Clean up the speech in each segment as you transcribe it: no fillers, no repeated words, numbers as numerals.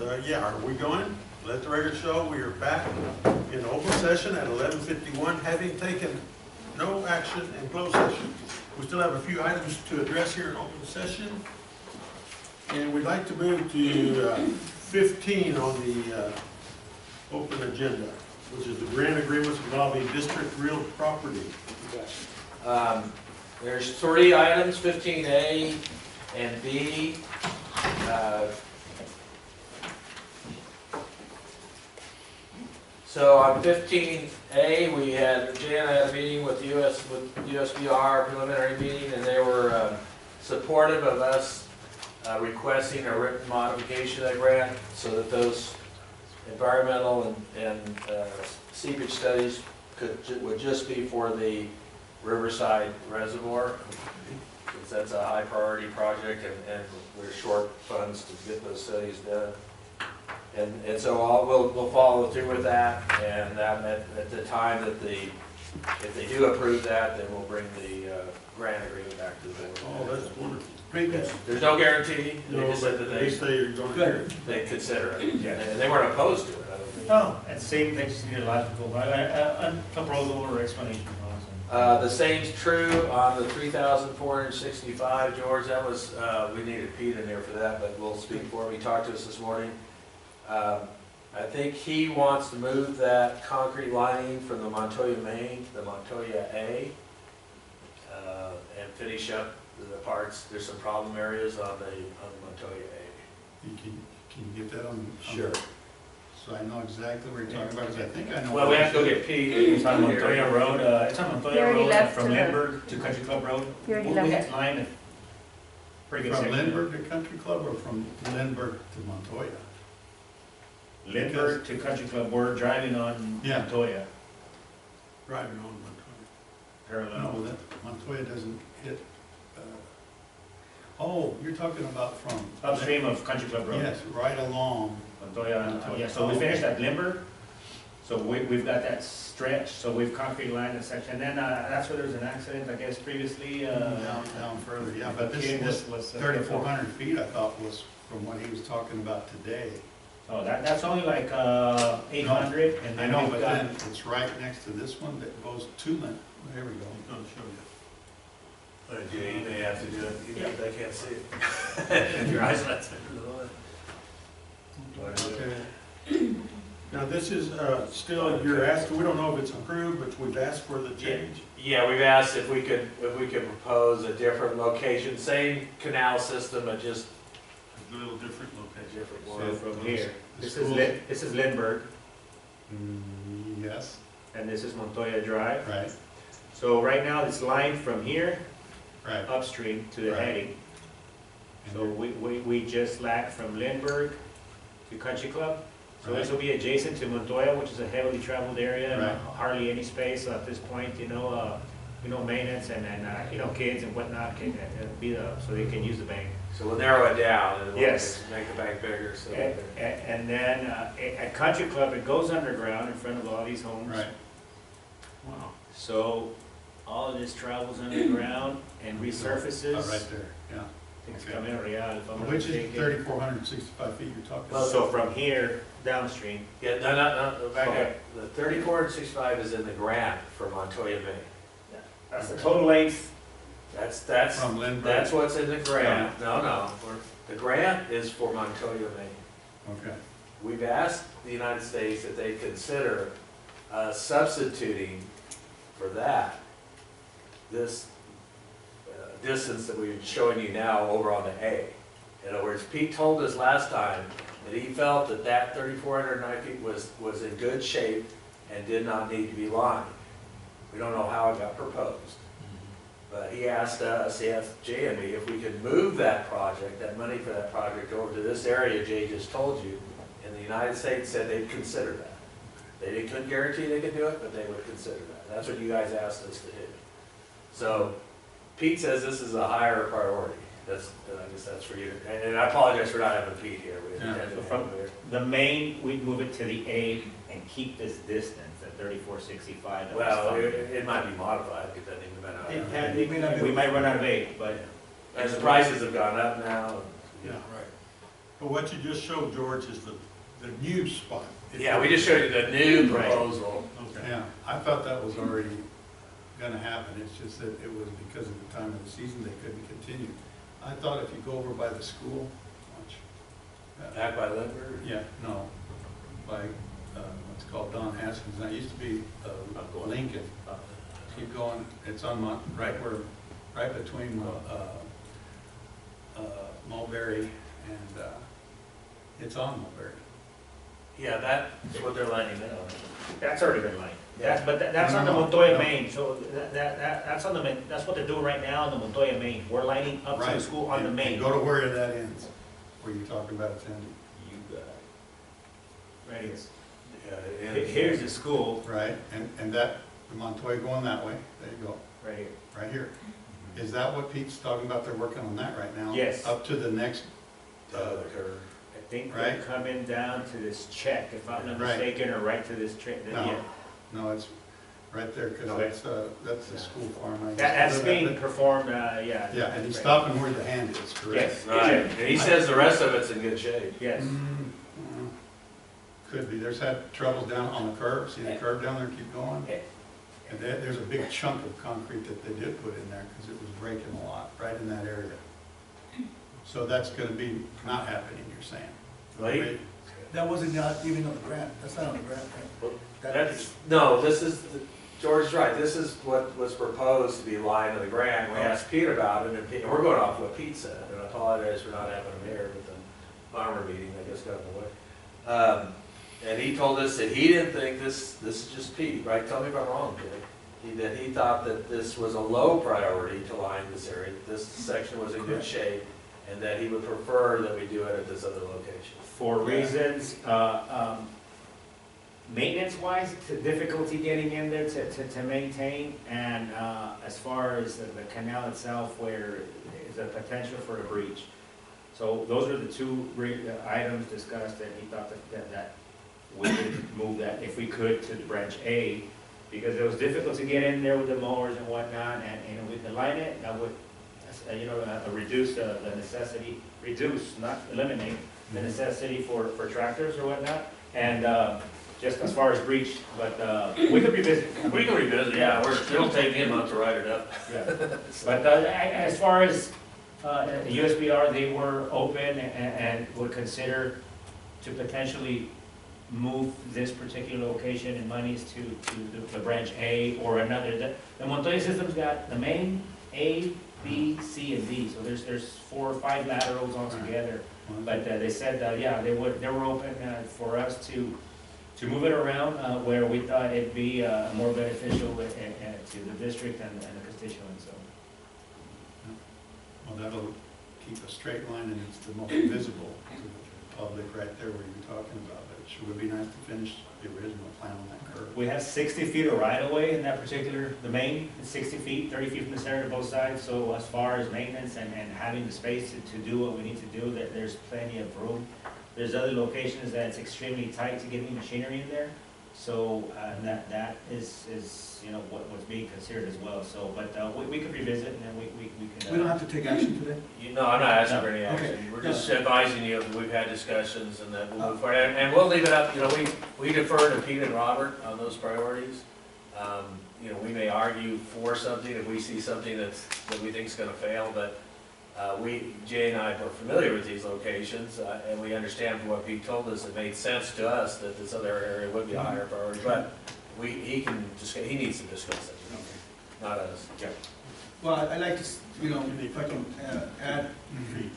Yeah, are we going? Let the record show we are back in open session at 11:51, having taken no action in closed session. We still have a few items to address here in open session. And we'd like to move to 15 on the open agenda, which is the grant agreements involving district real property. There's 3 items, 15A and B. So on 15A, we had, Jan had a meeting with USBR, preliminary meeting, and they were supportive of us requesting a written modification of the grant so that those environmental and seepage studies would just be for the Riverside Reservoir, because that's a high priority project and we're short funds to get those studies done. And so we'll follow through with that, and at the time that if they do approve that, then we'll bring the grant agreement back to the board. Oh, that's wonderful. Great news. There's no guarantee. They No, just said that but they say you're going to. they consider it, and they weren't opposed to it. I don't think. No, and same things to your logical, a proposal or explanation. The same's true on the 3,465, George. That was, we needed Pete in there for that, but we'll speak for him. He talked to us this morning. I think he wants to move that concrete lining from the Montoya Main to the Montoya A and finish up the parts. There's some problem areas on the Montoya A. Can you get that on? Sure. So I know exactly what you're talking about, because I think I know. Well, we have to go get Pete. It's on Montoya Road, it's on Montoya already Road left from to the- Lindbergh to Country Club Road. You already We left had it. line a pretty good From section. Lindbergh to Country Club, or from Lindbergh to Montoya? Lindbergh to Country Club, we're driving on Yeah. Montoya, Driving on Montoya. parallel. No, that Montoya doesn't hit, oh, you're talking about from? Upstream of Country Club Road. Yes, right along. Montoya, yeah, so we finished at Lindbergh, so we've got that stretch, so we've concrete lined that section, and then that's where there was an accident, I guess, previously. Down further, yeah, but this was 3,400 feet, I thought, was from what he was talking about today. Oh, that's only like 800, and I then know, we've but got, then it's right next to this one that goes to Lindbergh. There we go. He's going to show you. Yeah, you may have to do it, even if they can't see it. If your eyes are not. Okay. Now, this is still, you're asking, we don't know if it's approved, but we've asked for the change. Yeah, we've asked if we could propose a different location, same canal system, but just A little different a location. different so one. from here, The this is Lindbergh, Yes, and this is Montoya Drive. right, So right now, it's lined from here right. upstream to the Right. heading. So we just lack from Lindbergh to Country Club. So this will be adjacent to Montoya, which is a heavily traveled area, and Right. hardly any space at this point, maintenance and kids and whatnot can be so they can use the bank. So we'll narrow it down and we'll Yes. make the bank bigger. So And then at Country Club, it goes underground in front of all these homes. Right. Wow. So all of this travels underground and resurfaces. Oh, right there, yeah. Things Okay. come in real, if I'm not Which is mistaken. 3,465 feet you're talking Well, about? So from here downstream, yeah, no, back up. The 3465 is in the grant for Montoya Bay. that's the total length. That's From Lindbergh? that's what's in the grant. No, the grant is for Montoya Bay. Okay, We've asked the United States that they consider substituting for that this distance that we're showing you now over on the A. In other words, Pete told us last time that he felt that 3,409 feet was in good shape and did not need to be lined. We don't know how it got proposed. But he asked us, he asked Jay and me, if we could move that project, that money for that project over to this area Jay just told you, and the United States said they'd consider that. They couldn't guarantee they could do it, but they would consider that. That's what you guys asked us to do. So Pete says this is a higher priority. I guess that's for you. And I apologize for not having Pete here. We Yeah. intended to So from have him here. the main, we'd move it to the A and keep this distance at 3465. Well, it might be modified, it doesn't even matter. We might run out of 8, but And the prices have gone up now. Yeah, right. But what you just showed, George, is the new spot. Yeah, we just showed you the new Right. proposal. Okay. Yeah, I thought that was already gonna happen, it's just that it was because of the time of the season, they couldn't continue. I thought if you go over by the school, watch. Back by Lindbergh? Yeah, no, by, what's called Don Haskins, that used to be, Lincoln. Keep going, it's on right between, Mulberry and, it's on Mulberry. Yeah, that's what they're lining now. That's already been lined. Yeah. That's on the No, Montoya no. Main, so that's on the main, that's what they're doing right now on the Montoya Main. We're lining up to the Right. school on the And main. Go to where that ends, where you're talking about it's ending. You got it. Right here. Yeah, it is. Here's the school, Right, and that, the Montoya going that way, there you go, right here. right here. Is that what Pete's talking about? They're working on that right now? Yes. Up to the next, The other curve. I think they're Right. coming down to this check, if I'm not Right. mistaken, or right to this check. No. no, it's right there, because Okay. that's the school farm. I used to That's live at. being performed, yeah. Yeah, and he's right. stopping where the hand is, correct? Yes. Right, and he says the rest of it's in good shape. Yes. Could be, there's had troubles down on the curb, see the curb down there, keep going? And there's a big chunk of concrete that they did put in there, because it was breaking a lot, right in that area. So that's gonna be not happening, you're saying? Right. That wasn't not even on the grant, that's not on the grant, right? That's, no, this is, George's right, this is what was proposed to be lined in the grant. We asked Pete about it, and Pete, and we're going off what Pete said, and I apologize for not having him here, but the farmer meeting, I guess, got in the way. And he told us that he didn't think this is just Pete, right? Tell me if I'm wrong, Jay. That he thought that this was a low priority to line this area, that this section was in good shape, and that he would prefer that we do it at this other location. For reasons, maintenance-wise, difficulty getting in there to maintain, and as far as the canal itself, where is a potential for a breach. So those are the two items discussed, and he thought that we would move that if we could to the branch A, because it was difficult to get in there with the mowers and whatnot, and, you know, we could line it, that would, you know, reduce the necessity, not eliminate the necessity for tractors or whatnot, and just as far as breach, but we could revisit. We can revisit, yeah, it'll take me a month to write it up. Yeah. But as far as USBR, they were open and would consider to potentially move this particular location and monies to the branch A or another. The Montoya system's got the main A, B, C, and D, so there's 4 or 5 laterals altogether. But they said, yeah, they were open for us to move it around where we thought it'd be more beneficial to the district and the constituents, so. Well, that'll keep a straight line, and it's the most visible to the public right there where you're talking about. But it sure would be nice to finish the original plan on that curve. We have 60 feet of right-of-way in that particular, the main is 60 feet, 30 feet from the center to both sides. So as far as maintenance and having the space to do what we need to do, there's plenty of room. There's other locations that it's extremely tight to get any machinery in there. So that is you know, what's being considered as well. So, but we could revisit, and then we could. We don't have to take action today? No, I'm not asking for any No. action. Okay. We're just advising you that we've had discussions and that we'll move forward. And we'll leave it up, you know, we defer to Pete and Robert on those priorities. You know, we may argue for something if we see something that we think is gonna fail, but Jay and I are familiar with these locations, and we understand from what Pete told us, it made sense to us that this other area would be a higher priority, but he needs to discuss it, not us. Yeah. Well, I'd like to, you know, if I can add,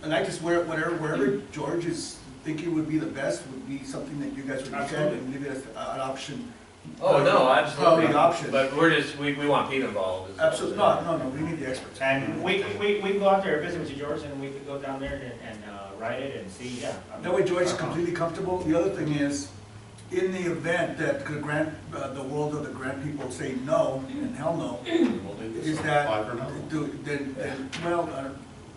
I'd like to swear wherever George is thinking would be the best would be something that you guys would look at and leave it as an option. Oh, no, absolutely. Probably option. But we want Pete involved. is what Absolutely, we're saying. no, we need the experts. And we can go out there and visit with you, George, and we could go down there and write it and see, yeah. That way George is completely comfortable. The other thing is, in the event that the grant, the world of the grant people say no, and hell no, We'll do this. is that, Five or no? then, well,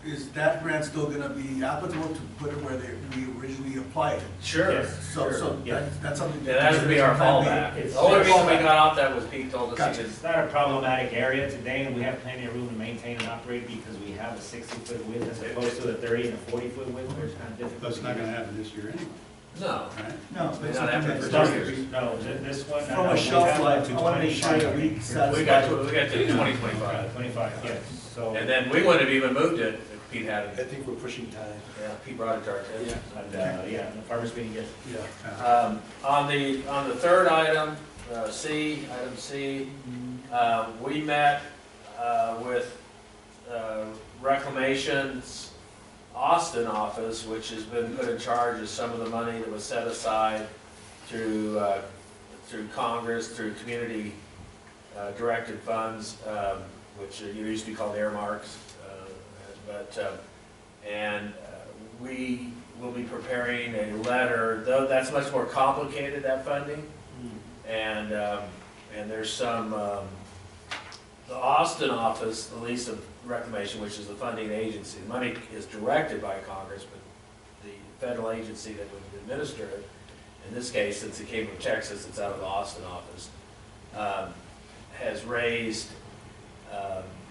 is that grant still gonna be applicable to put it where we originally applied? Sure. Yes. So Yeah. that's something. Yeah, that would be our fallback. It's The only our reason we fallback. got off that was Pete told us Gotcha. he was, It's not a problematic area today, and we have plenty of room to maintain and operate because we have a 60-foot width as opposed to the 30 and a 40-foot width, where it's kind of difficult. That's not gonna happen this year anyway, no. right? No, but it's Not something after that's. the Start- years. No, this one. From no, a we shelf have life, to I wanna make sure that we 25. satisfy. We got to 2025. 25, yes, so. And then we wouldn't have even moved it if Pete hadn't. I think we're pushing time. Yeah, Pete brought it to our attention. And, yeah, the farmer's meeting, yes. Yeah. On the third item, item C, we met with Reclamation's Austin office, which has been put in charge of some of the money that was set aside through Congress, through community directed funds, which used to be called earmarks. We will be preparing a letter, though that's much more complicated, that funding. And there's some, the Austin office, the lease of reclamation, which is the funding agency, the money is directed by Congress, but the federal agency that would administer it, in this case, since it came from Texas, it's out of the Austin office, has raised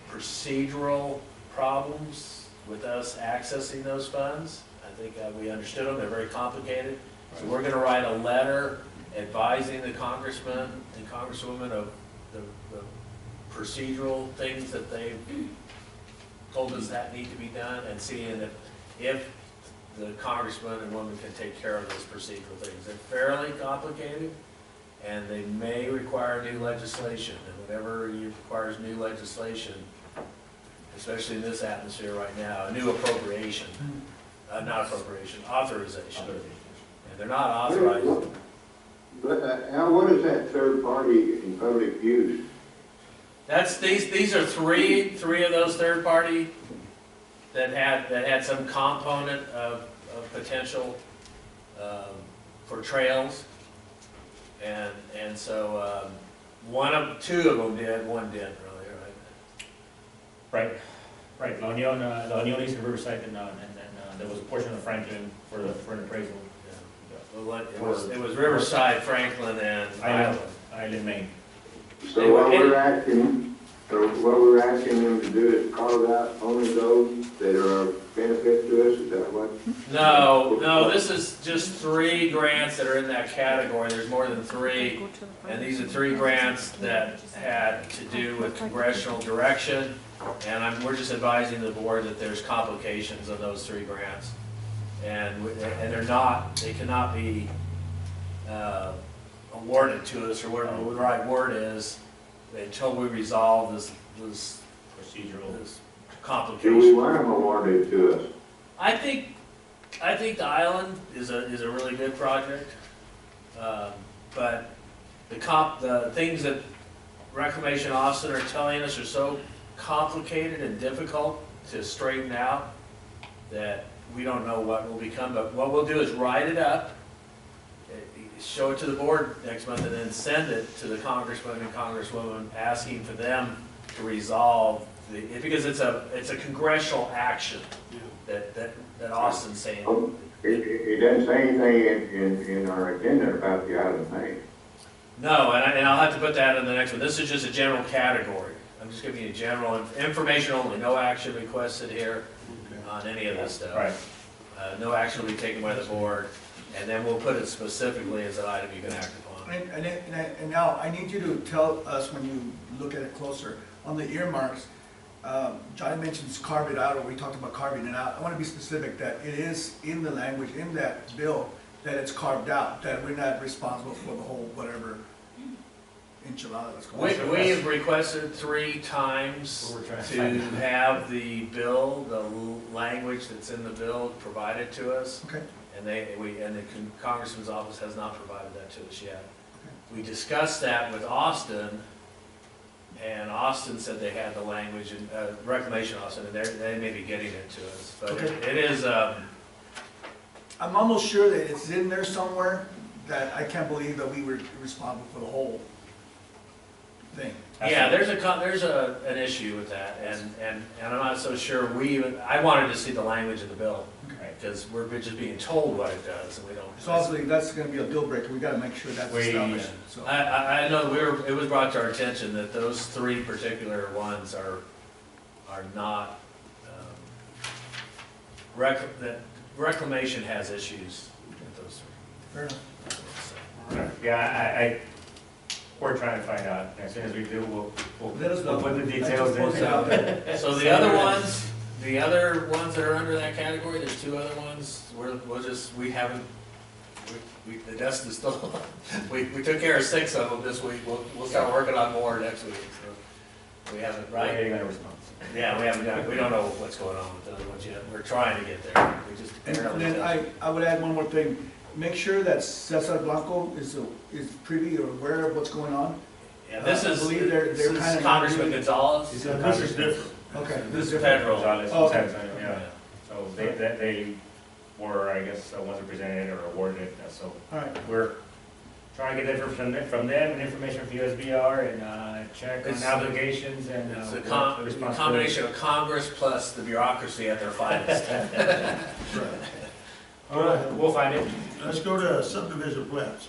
procedural problems with us accessing those funds. I think we understood them, they're very complicated. So we're gonna write a letter advising the congressman and congresswoman of the procedural things that they've told us that need to be done, and seeing if the congressman and woman can take care of those procedural things. They're fairly complicated, and they may require new legislation, and whenever it requires new legislation, especially in this atmosphere right now, a new appropriation, not appropriation, authorization. And they're not authorized. But, Al, what is that third party in public use? That's, these are three of those third party that had some component of potential for trails. And so, two of them did, one didn't really, right? Right, La Union East and Riverside did not, and then there was a portion of Franklin for an appraisal. Yeah. Well, it was Riverside, Franklin, and Island, Maine. So what we're asking them to do is carve out only those that are of benefit to us, is that what? No, this is just 3 grants that are in that category. There's more than 3. And these are 3 grants that had to do with congressional direction. And we're just advising the board that there's complications of those 3 grants. And they cannot be awarded to us, or whatever the right word is, until we resolve this Procedural. this Do we complication. want them awarded to us? I think the island is a really good project, but the things that Reclamation Austin are telling us are so complicated and difficult to straighten out that we don't know what will become. But what we'll do is write it up, show it to the board next month, and then send it to the congressman and congresswoman, asking for them to resolve because it's a congressional action that Austin's saying. It doesn't say anything in our agenda about the island thing. No, and I'll have to put that in the next one. This is just a general category. I'm just giving you general information only, no action requested here on any of this stuff. Right. No action will be taken by the board, and then we'll put it specifically as an item you can act upon. And now, I need you to tell us when you look at it closer, on the earmarks, Johnny mentions carve it out, or we talked about carving it out. I want to be specific that it is in the language, in that bill, that it's carved out, that we're not responsible for the whole whatever enchilada that's going on. We have requested 3 times to have the bill, the language that's in the bill provided to us. Okay. And the Congressman's office has not provided that to us yet. We discussed that with Austin, and Austin said they had the language, and Reclamation Austin, and they may be getting it to us. But Okay. it is, I'm almost sure that it's in there somewhere, that I can't believe that we were responsible for the whole thing. Yeah, there's an issue with that, and I'm not so sure I wanted to see the language of the bill, because we're just being told what it does, and we don't. So obviously, that's gonna be a deal breaker, we gotta make sure that's established, so. I know it was brought to our attention that those three particular ones are not, that reclamation has issues with those. Fair enough. Yeah, we're trying to find out. As soon as we do, Let us know. we'll put the details in. Post it out there. So the other ones that are under that category, there's two other ones, the dust is still, we took care of 6 of them this week, we'll start working on more next week, so. We haven't, right? Waiting on a response. Yeah, we don't know what's going on with the other ones yet, we're trying to get there, we just And barely. then I would add one more thing, make sure that Cesar Blanco is privy or aware of what's going on. Yeah, this I is believe they're kind of Congressman not Gonzalez. Yeah, this is different. Okay. This is federal. Oh, okay. Yeah, so they were, I guess, ones that presented or awarded it, so All right, we're trying to get information from them and information from USBR and check on It's- obligations and. It's a responsibilities. combination of Congress plus the bureaucracy at their finest. All right, We'll find it. let's go to subdivision plats.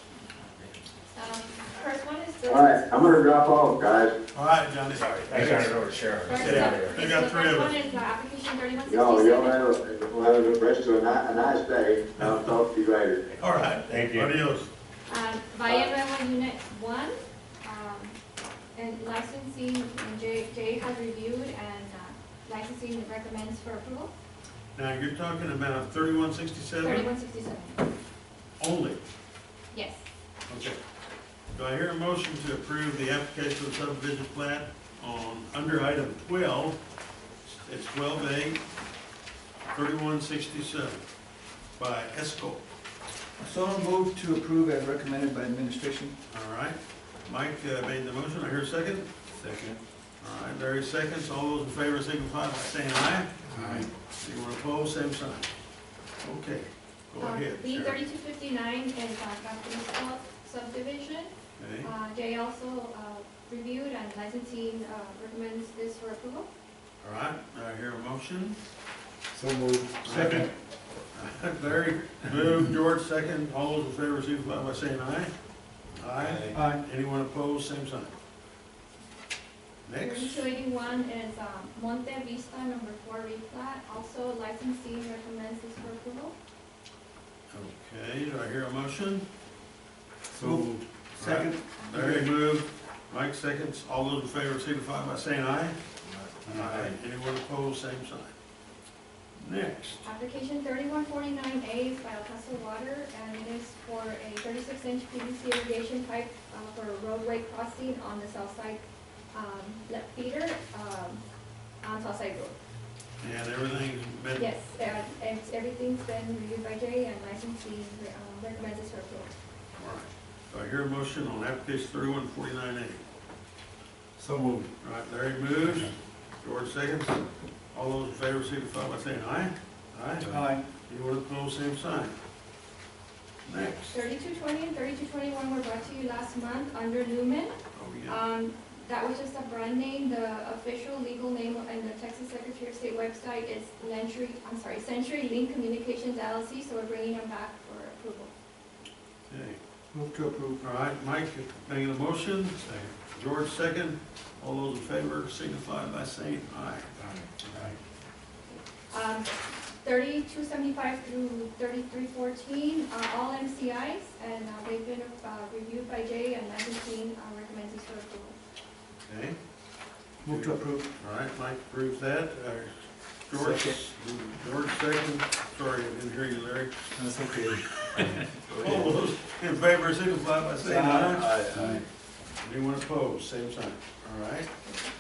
First one is the. All right, I'm gonna drop off, guys. All right, Johnny. Sorry, I turned it over to Sharon. First Get out of here. They got the 3 first of one us. is application Y'all 3167. have the rest of a nice day. I'll talk to you later. All right. Thank you. Adios. Villanueva Unit 1, and licensing, and Jay has reviewed and licensing recommends for approval, Now, you're talking about 3167 3167. only? Yes. Okay. Do I hear a motion to approve the application of subdivision plat on, under item 12, it's 12A, 3167 by ESCO? so moved to approve as recommended by administration. All right. Mike made the motion. I hear a second. Second. All right, Larry seconds. All those in favor signify by saying aye. Aye. Anyone opposed, same sign. Okay, go ahead. B Sharon. 3259 is Captain's subdivision. Okay. Jay also reviewed and licensing recommends this for approval. All right, I hear a motion. So moved. Second. Larry moved, George second. All those in favor signify by saying aye. Aye. Aye. Anyone opposed, same sign. Next. 3281 is Monte Vista number 4 replat, also licensing recommends this for approval. Okay, do I hear a motion? So moved. Second. Larry moved, Mike seconds. All those in favor signify by saying aye. Aye. Anyone opposed, same sign. Next. Application 3149A is by El Paso Water, and it is for a 36-inch PVC irrigation pipe for a roadway crossing on the south side left feeder on Southside Road. And everything's been. Yes, everything's been reviewed by Jay, and licensing recommends this for approval. All right. Do I hear a motion on application 3149A? So moved. All right, Larry moves, George seconds. All those in favor signify by saying aye. Aye. Aye. Anyone opposed, same sign. Next. 3220 and 3221 were brought to you last month under Lumen. Oh, yeah. That was just a brand name. The official legal name in the Texas Secretary of State website is Century Link Communications LLC, so we're bringing them back for approval. Okay. Move to approve. All right, Mike making a motion. George second. All those in favor signify by saying aye. 3275 through 3314 are all MCIs, and they've been reviewed by Jay, and licensing recommends this for approval. Okay. Move to approve. All right, Mike approves that. George second. Sorry, I didn't hear you, Larry. That's okay. All those in favor signify by saying aye. Aye. Anyone opposed, same sign. All right.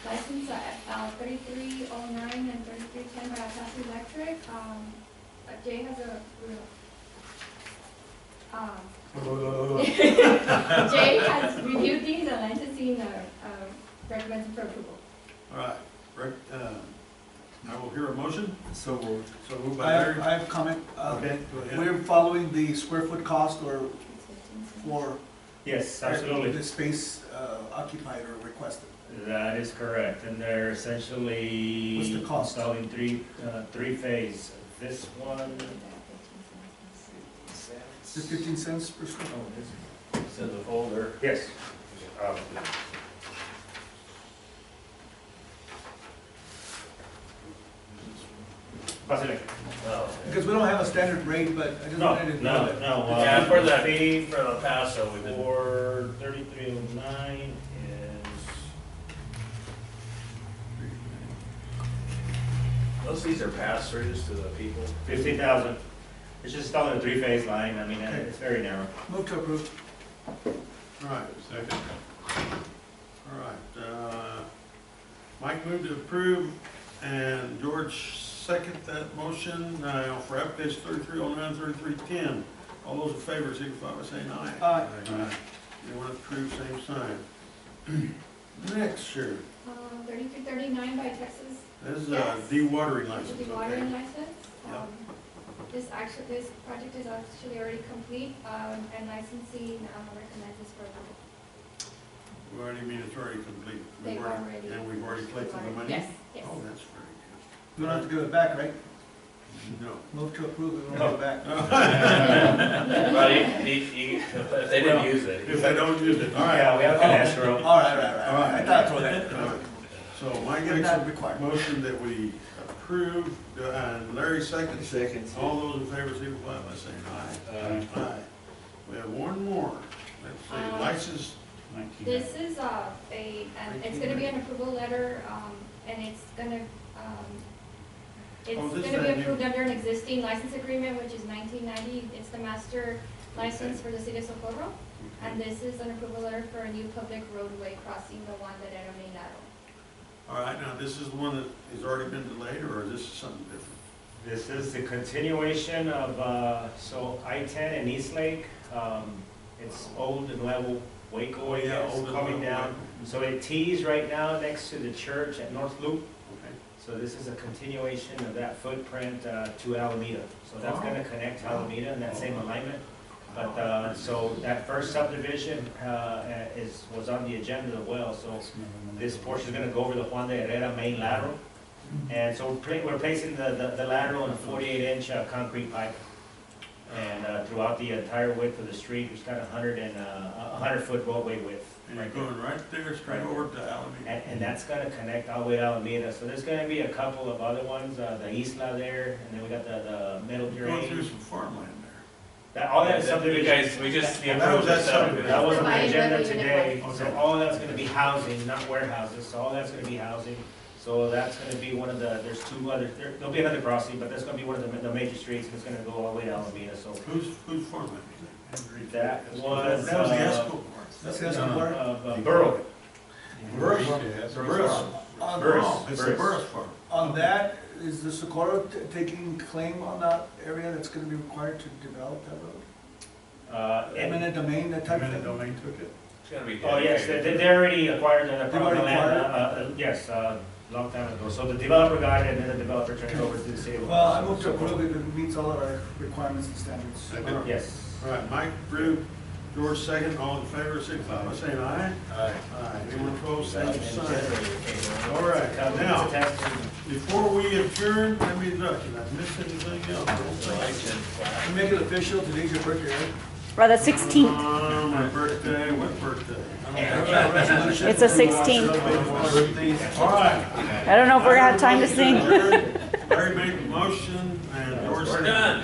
License 3309 and 3310 by Alcasi Electric. Jay has Jay has reviewed these and licensing recommends for approval. All right. I will hear a motion. So moved. So moved by I Larry. have a comment. Okay, go ahead. We're following the square foot cost or for Yes, absolutely. The space occupied or requested. That is correct, and they're essentially What's the cost? installing three phase. This one. Is it 15 cents per square? It's in the folder. Yes. Pásale. Oh. Because we don't have a standard rate, but I just No, wanted to know no, that. no. Yeah, for the fee for El Paso, we've been. for 3309 is Most of these are pass-throughs to the people. 15,000. It's just installing a three-phase line. I mean, Okay. it's very narrow. Move to approve. All right, Second. all right. Mike moved to approve, and George second that motion, for application 3309, 3310. All those in favor, signify by saying aye. Aye. Anyone approve, same sign. Next, sure. 3339 by Texas. This is Yes. a dewatering It's a license, dewatering okay? license. Yeah. This project is actually already complete, and licensing recommends this for approval. What do you mean it's already complete? They've already. And we've already collected the money? Yes, yes. Oh, that's very We don't have to give it back, right? good. No. Move to approve, we won't give it back. Well, if they didn't use it. If they don't use it, all right. Yeah, we have an escrow. All right. All right. I thought I told that. All right. So Mike But makes not a required. motion that we approve, and Larry seconds. Second. All those in favor, signify by saying aye. Aye. We have one more. Let's see, license, This is it's gonna be an approval letter, and it's gonna Oh, this is be that new- approved under an existing license agreement, which is 1990. It's the master license for the city of Socorro. And this is an approval letter for a new public roadway crossing the one that era main lateral. all right, now this is the one that has already been delayed, or is this something different? This is the continuation of, so I-10 and East Lake, it's old and level Waco, Oh, yeah, it's old and coming level down. So it tees right now next to the church at North Loop. Okay. So this is a continuation of that footprint to Alameda. So that's Oh. gonna connect Alameda in that same alignment. But, so that first subdivision was on the agenda as well. So this portion is gonna go over the Juan de Herrera main lateral. And so we're placing the lateral in a 48-inch concrete pipe. And throughout the entire width of the street, there's got 100-foot roadway width. And you're right there. going right there, straight over to Alameda. And that's gonna connect all the way to Alameda. So there's gonna be a couple of other ones, the Isla there, and then we got the middle Going through drain. some farmland All that You subdivision. guys, we just. That was that subdivision. That was on the Provided agenda that we today, didn't- so all that's gonna be housing, not warehouses, so all that's gonna be housing. So that's gonna be one of there's two other, there'll be another crossing, but that's gonna be one of the major streets, and it's gonna go all the way to Alameda, so. there. Whose farmland is that? That was, That was the Esco That's the Escobar. Borough. Burris. Yes. Burris. On- Burris. Oh, it's the Burris farm. On that, is the Socorro taking claim on that area that's gonna be required to develop that road? And, Eminent domain, that type of Eminent thing? domain took it. It's gonna be. oh, yes, dedicated. they already acquired the They've already land, yes, long time ago. So the developer got it, and then the developer turned it over to the city. Well, I move to approve it, it meets all of our requirements and standards. Second. Yes. All right, Mike approved, George second, all in favor, signify by saying aye. Aye. Aye. Anyone opposed, same And sign. generator came on. All right, now, It's attached to- before we adjourn, let me look, and I missed anything else? I don't So I think. can- To make it official, today's your birthday, right? Or the 16th. My birthday, what birthday? Resolution. It's the 16th. All right. I don't know if we're gonna have time to sing. Larry made the motion, and George We're seconded. done.